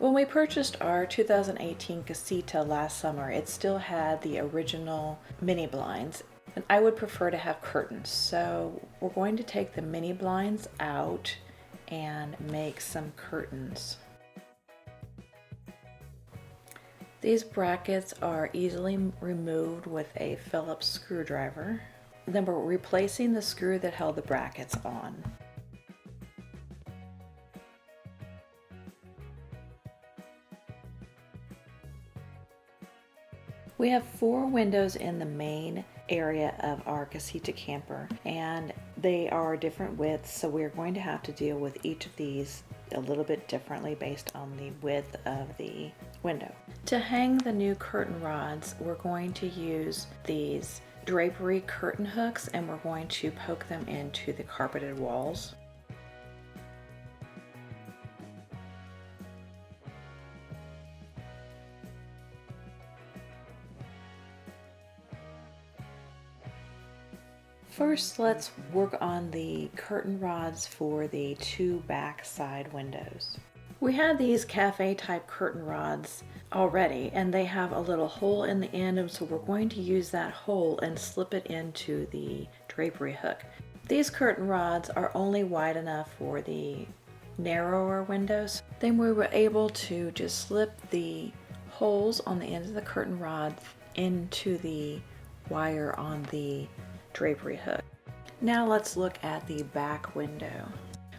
When we purchased our 2018 Casita last summer, it still had the original mini blinds, and I would prefer to have curtains. So we're going to take the mini blinds out and make some curtains. These brackets are easily removed with a Phillips screwdriver. Then we're replacing the screw that held the brackets on. We have 4 windows in the main area of our Casita camper, and they are different widths, so we're going to have to deal with each of these a little bit differently based on the width of the window. To hang the new curtain rods, we're going to use these drapery curtain hooks, and we're going to poke them into the carpeted walls. First, let's work on the curtain rods for the 2 back side windows. We had these cafe type curtain rods already, and they have a little hole in the end, and so we're going to use that hole and slip it into the drapery hook. These curtain rods are only wide enough for the narrower windows. Then we were able to just slip the holes on the ends of the curtain rods into the wire on the drapery hook. Now let's look at the back window.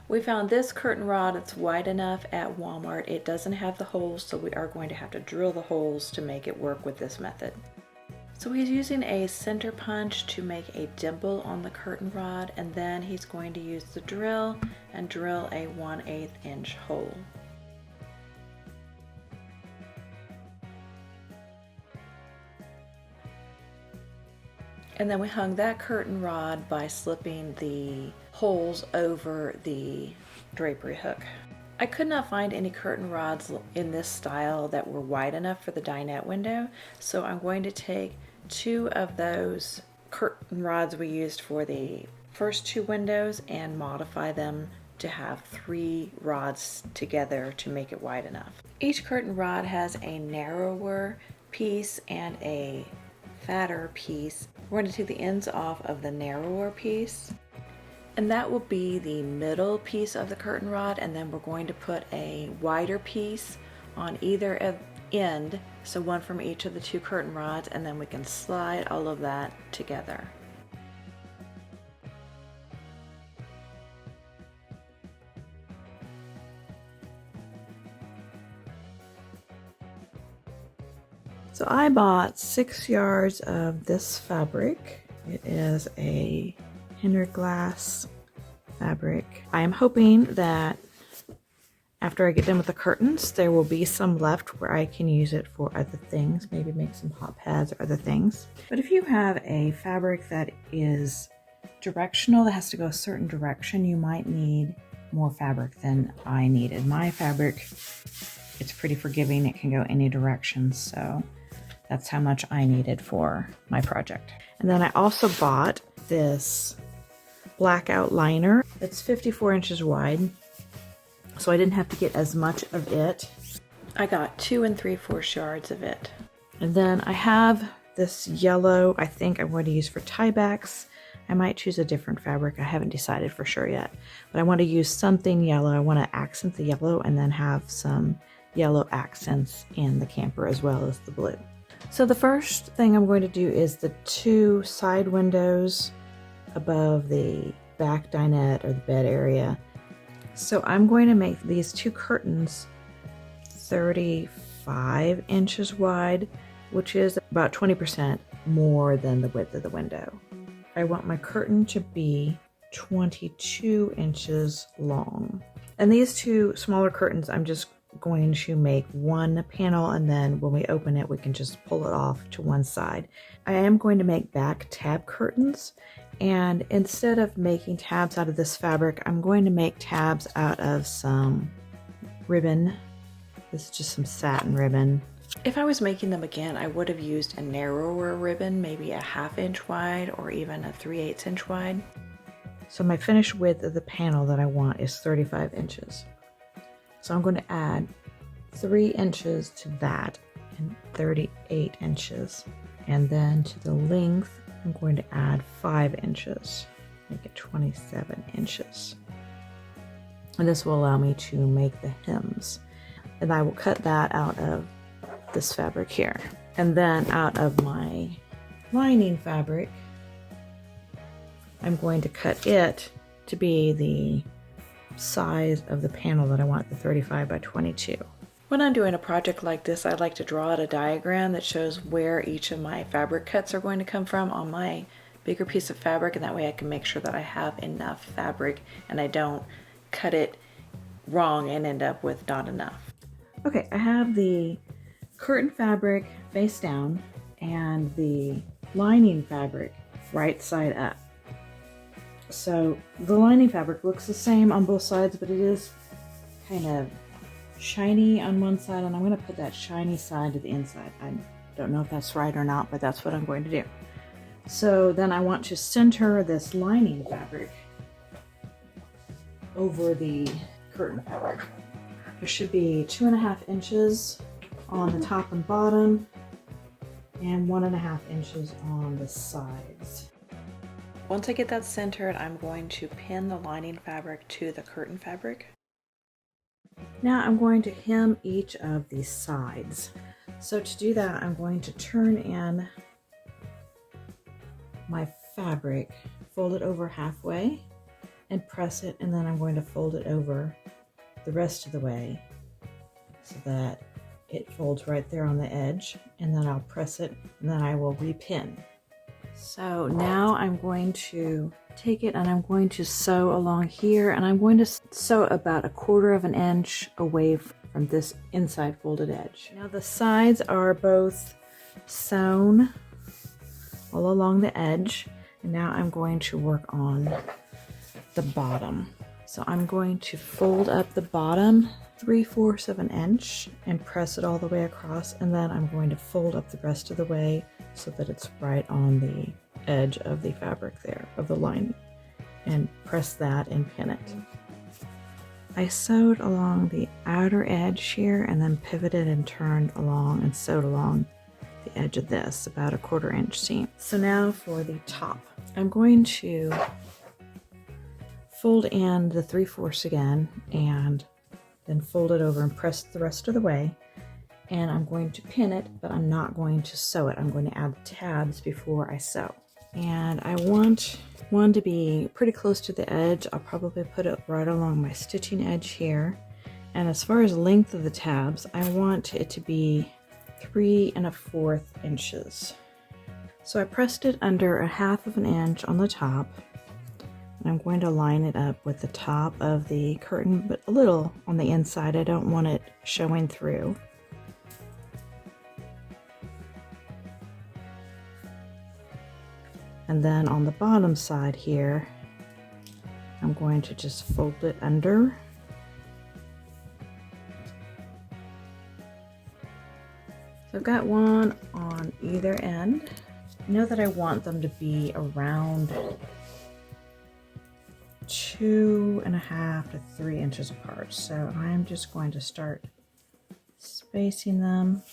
We found this curtain rod. It's wide enough at Walmart. It doesn't have the holes, so we are going to have to drill the holes to make it work with this method. So he's using a center punch to make a dimple on the curtain rod, and then he's going to use the drill and drill a 1/8 inch hole. And then we hung that curtain rod by slipping the holes over the drapery hook. I could not find any curtain rods in this style that were wide enough for the dinette window, so I'm going to take 2 of those curtain rods we used for the first 2 windows and modify them to have 3 rods together to make it wide enough. Each curtain rod has a narrower piece and a fatter piece. We're going to take the ends off of the narrower piece, and that will be the middle piece of the curtain rod, and then we're going to put a wider piece on either end, so one from each of the 2 curtain rods, and then we can slide all of that together. So I bought 6 yards of this fabric. It is a Hinderglass fabric. I am hoping that after I get done with the curtains, there will be some left where I can use it for other things, maybe make some hot pads or other things. But if you have a fabric that is directional, that has to go a certain direction, you might need more fabric than I needed. My fabric, it's pretty forgiving. It can go any direction, so that's how much I needed for my project. And then I also bought this blackout liner. It's 54 inches wide, so I didn't have to get as much of it. I got 2 3/4 yards of it. And then I have this yellow, I think I'm going to use for tiebacks. I might choose a different fabric. I haven't decided for sure yet, but I want to use something yellow. I want to accent the yellow and then have some yellow accents in the camper as well as the blue. So the first thing I'm going to do is the 2 side windows above the back dinette or the bed area. So I'm going to make these 2 curtains 35 inches wide, which is about 20% more than the width of the window. I want my curtain to be 22 inches long. And these 2 smaller curtains, I'm just going to make one panel, and then when we open it, we can just pull it off to one side. I am going to make back tab curtains, and instead of making tabs out of this fabric, I'm going to make tabs out of some ribbon. This is just some satin ribbon. If I was making them again, I would have used a narrower ribbon, maybe a 1/2 inch wide or even a 3/8 inch wide. So my finished width of the panel that I want is 35 inches. So I'm going to add 3 inches to that and 38 inches. And then to the length, I'm going to add 5 inches, make it 27 inches. And this will allow me to make the hems. And I will cut that out of this fabric here. And then out of my lining fabric, I'm going to cut it to be the size of the panel that I want, the 35 by 22. When I'm doing a project like this, I like to draw out a diagram that shows where each of my fabric cuts are going to come from on my bigger piece of fabric, and that way I can make sure that I have enough fabric and I don't cut it wrong and end up with not enough. Okay, I have the curtain fabric face down and the lining fabric right side up. So the lining fabric looks the same on both sides, but it is kind of shiny on one side, and I'm going to put that shiny side to the inside. I don't know if that's right or not, but that's what I'm going to do. So then I want to center this lining fabric over the curtain fabric. There should be 2.5 inches on the top and bottom and 1.5 inches on the sides. Once I get that centered, I'm going to pin the lining fabric to the curtain fabric. Now I'm going to hem each of these sides. So to do that, I'm going to turn in my fabric, fold it over halfway and press it, and then I'm going to fold it over the rest of the way so that it folds right there on the edge, and then I'll press it and then I will repin. So now I'm going to take it and I'm going to sew along here, and I'm going to sew about 1/4 inch away from this inside folded edge. Now the sides are both sewn all along the edge, and now I'm going to work on the bottom. So I'm going to fold up the bottom 3/4 inch and press it all the way across, and then I'm going to fold up the rest of the way so that it's right on the edge of the fabric there, of the lining, and press that and pin it. I sewed along the outer edge here and then pivoted and turned along and sewed along the edge of this, about 1/4 inch seam. So now for the top, I'm going to fold in the 3/4 again and then fold it over and press the rest of the way, and I'm going to pin it, but I'm not going to sew it. I'm going to add tabs before I sew. And I want one to be pretty close to the edge. I'll probably put it right along my stitching edge here. And as far as length of the tabs, I want it to be 3 1/4 inches. So I pressed it under 1/2 inch on the top, and I'm going to line it up with the top of the curtain, but a little on the inside. I don't want it showing through. And then on the bottom side here, I'm going to just fold it under. So I've got one on either end. I know that I want them to be around 2.5 to 3 inches apart. So I'm just going to start spacing them.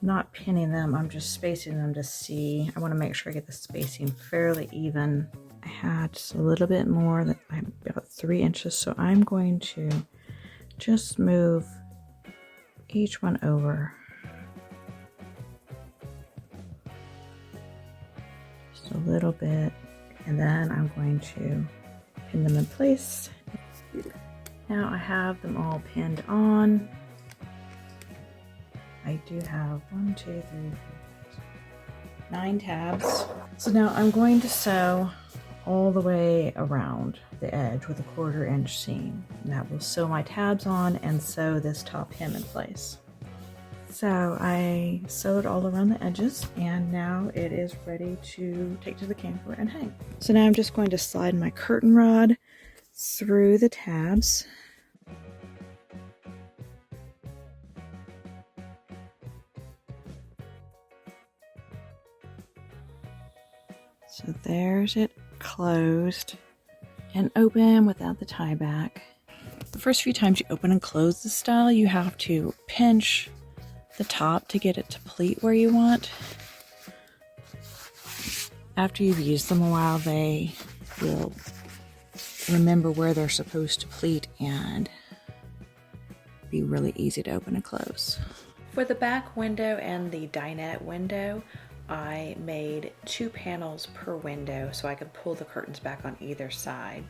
Not pinning them, I'm just spacing them to see. I want to make sure I get the spacing fairly even. I had just a little bit more, that I'm about 3 inches, so I'm going to just move each one over just a little bit, and then I'm going to pin them in place. Now I have them all pinned on. I do have 1, 2, 3, 4, 9 tabs. So now I'm going to sew all the way around the edge with a 1/4 inch seam. And that will sew my tabs on and sew this top hem in place. So I sewed all around the edges, and now it is ready to take to the camper and hang. So now I'm just going to slide my curtain rod through the tabs. So there's it closed and open without the tie back. The first few times you open and close the style, you have to pinch the top to get it to pleat where you want. After you've used them a while, they will remember where they're supposed to pleat and be really easy to open and close. For the back window and the dinette window, I made 2 panels per window so I could pull the curtains back on either side.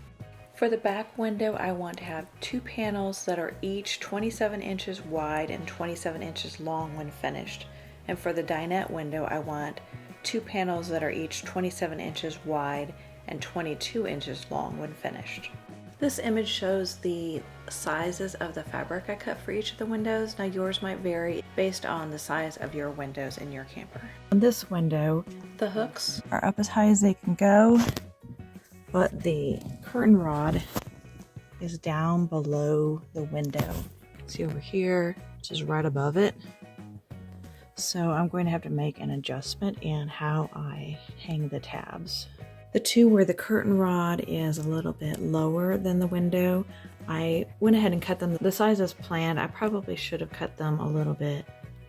For the back window, I want to have 2 panels that are each 27 inches wide and 27 inches long when finished. And for the dinette window, I want 2 panels that are each 27 inches wide and 22 inches long when finished. This image shows the sizes of the fabric I cut for each of the windows. Now yours might vary based on the size of your windows in your camper. On this window, the hooks are up as high as they can go, but the curtain rod is down below the window. See over here, which is right above it. So I'm going to have to make an adjustment in how I hang the tabs. The 2 where the curtain rod is a little bit lower than the window, I went ahead and cut them the size as planned. I probably should have cut them a little bit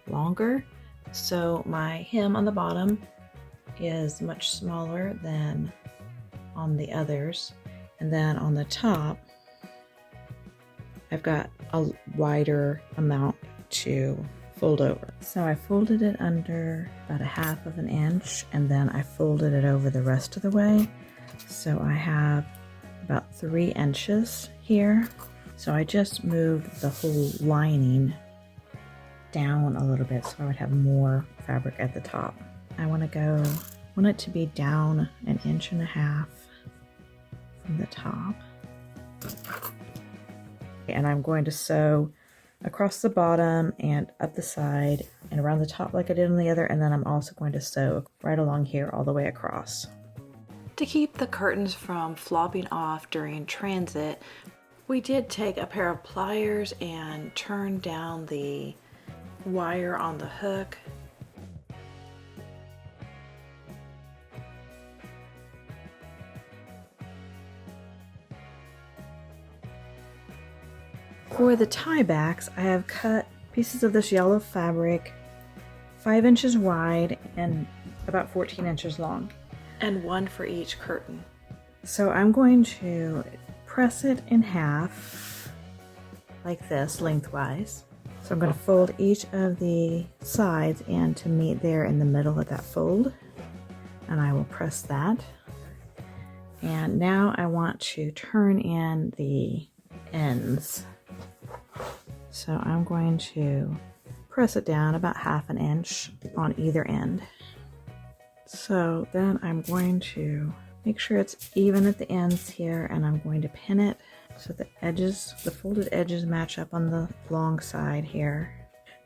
longer. So my hem on the bottom is much smaller than on the others. And then on the top, I've got a wider amount to fold over. So I folded it under about 1/2 inch and then I folded it over the rest of the way. So I have about 3 inches here. So I just moved the whole lining down a little bit so I would have more fabric at the top. I want it to be down 1.5 inches from the top. And I'm going to sew across the bottom and up the side and around the top like I did on the other, and then I'm also going to sew right along here all the way across. To keep the curtains from flopping off during transit, we did take a pair of pliers and turn down the wire on the hook. For the tiebacks, I have cut pieces of this yellow fabric 5 inches wide and about 14 inches long, and 1 for each curtain. So I'm going to press it in half like this lengthwise. So I'm going to fold each of the sides in to meet there in the middle of that fold, and I will press that. And now I want to turn in the ends. So I'm going to press it down about 1/2 inch on either end. So then I'm going to make sure it's even at the ends here, and I'm going to pin it so the edges, the folded edges match up on the long side here.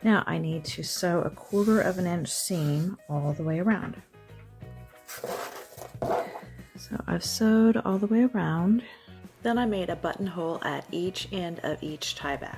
Now I need to sew a 1/4 inch seam all the way around. So I've sewed all the way around. Then I made a buttonhole at each end of each tieback.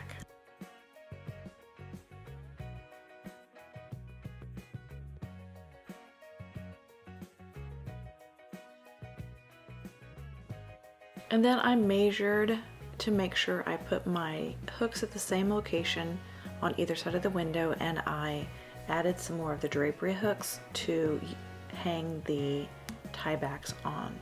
And then I measured to make sure I put my hooks at the same location on either side of the window, and I added some more of the drapery hooks to hang the tiebacks on.